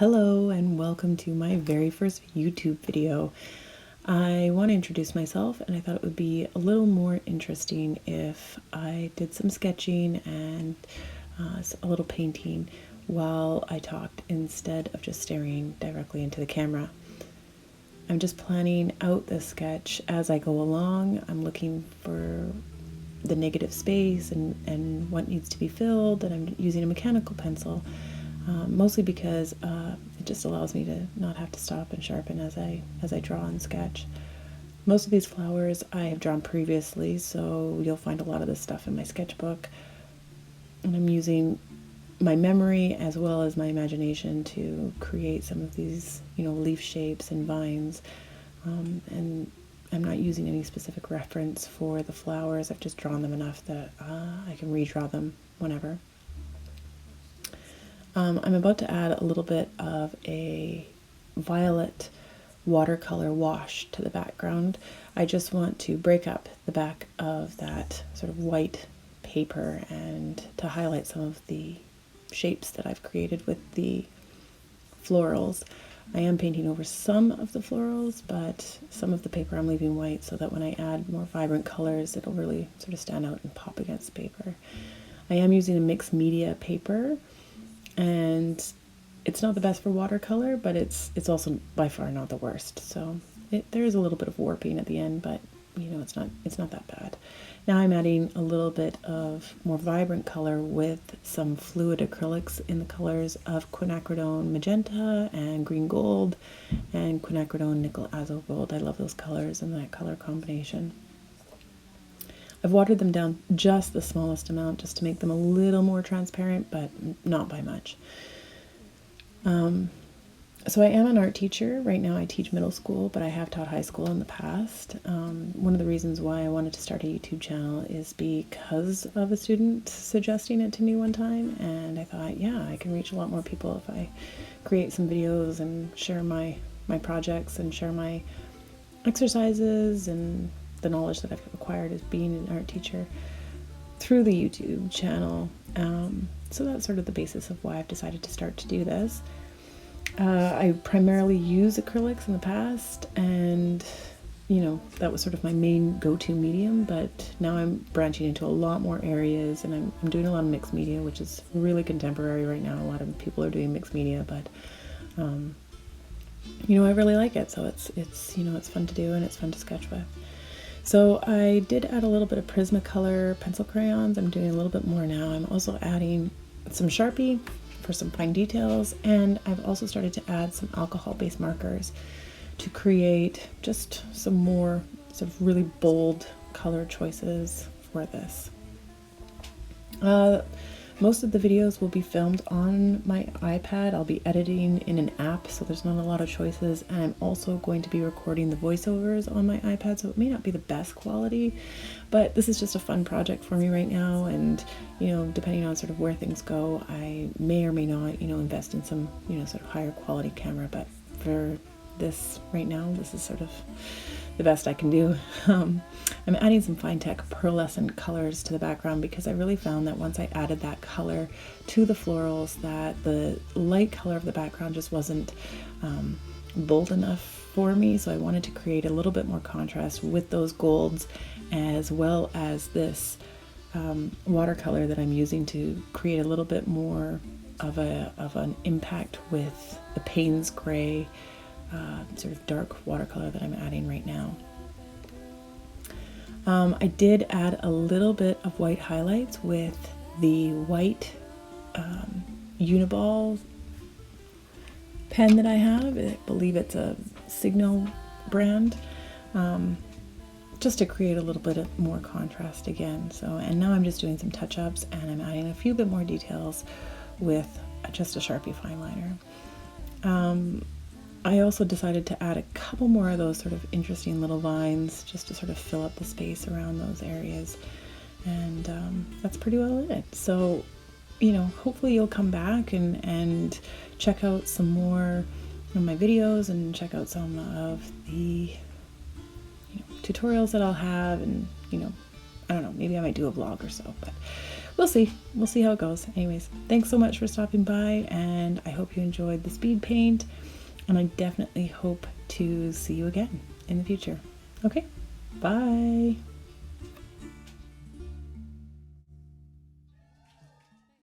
Hello and welcome to my very first YouTube video. I want to introduce myself, and I thought it would be a little more interesting if I did some sketching and a little painting while I talked instead of just staring directly into the camera. I'm just planning out this sketch as I go along. I'm looking for the negative space and what needs to be filled, and I'm using a mechanical pencil. Mostly because it just allows me to not have to stop and sharpen as I draw and sketch. Most of these flowers I have drawn previously, so you'll find a lot of this stuff in my sketchbook. And I'm using my memory as well as my imagination to create some of these, leaf shapes and vines. And I'm not using any specific reference for the flowers. I've just drawn them enough that I can redraw them whenever. I'm about to add a little bit of a violet watercolor wash to the background. I just want to break up the back of that sort of white paper and to highlight some of the shapes that I've created with the florals. I am painting over some of the florals, but some of the paper I'm leaving white so that when I add more vibrant colors, it'll really sort of stand out and pop against the paper. I am using a mixed media paper, and it's not the best for watercolor, but it's also by far not the worst. So there is a little bit of warping at the end, but it's not that bad. Now I'm adding a little bit of more vibrant color with some fluid acrylics in the colors of quinacridone magenta and green gold and quinacridone nickel azo gold. I love those colors and that color combination. I've watered them down just the smallest amount just to make them a little more transparent, but not by much. So I am an art teacher. Right now I teach middle school, but I have taught high school in the past. One of the reasons why I wanted to start a YouTube channel is because of a student suggesting it to me one time, and I thought, yeah, I can reach a lot more people if I create some videos and share my projects and share my exercises and the knowledge that I've acquired as being an art teacher through the YouTube channel. So that's sort of the basis of why I've decided to start to do this. I primarily use acrylics in the past, and that was sort of my main go-to medium, but now I'm branching into a lot more areas, and I'm doing a lot of mixed media, which is really contemporary right now. A lot of people are doing mixed media, but I really like it, so it's fun to do and it's fun to sketch with. So I did add a little bit of Prismacolor pencil crayons. I'm doing a little bit more now. I'm also adding some Sharpie for some fine details, and I've also started to add some alcohol-based markers to create just some more sort of really bold color choices for this. Most of the videos will be filmed on my iPad. I'll be editing in an app, so there's not a lot of choices. And I'm also going to be recording the voiceovers on my iPad, so it may not be the best quality, but this is just a fun project for me right now. And, depending on sort of where things go, I may or may not, invest in some, sort of higher quality camera. But for this right now, this is sort of the best I can do. I'm adding some fine tech pearlescent colors to the background because I really found that once I added that color to the florals, that the light color of the background just wasn't bold enough for me. So I wanted to create a little bit more contrast with those golds, as well as this watercolor that I'm using to create a little bit more of an impact with the Payne's gray sort of dark watercolor that I'm adding right now. I did add a little bit of white highlights with the white uni-ball pen that I have. I believe it's a Signo brand, just to create a little bit of more contrast again. And now I'm just doing some touch-ups, and I'm adding a few bit more details with just a Sharpie fine liner. I also decided to add a couple more of those sort of interesting little vines just to sort of fill up the space around those areas. And that's pretty well it. So, hopefully you'll come back and check out some more of my videos and check out some of the tutorials that I'll have. And, I don't know, maybe I might do a vlog or so, but we'll see. We'll see how it goes. Anyways, thanks so much for stopping by, and I hope you enjoyed the speed paint, and I definitely hope to see you again in the future. Okay, bye.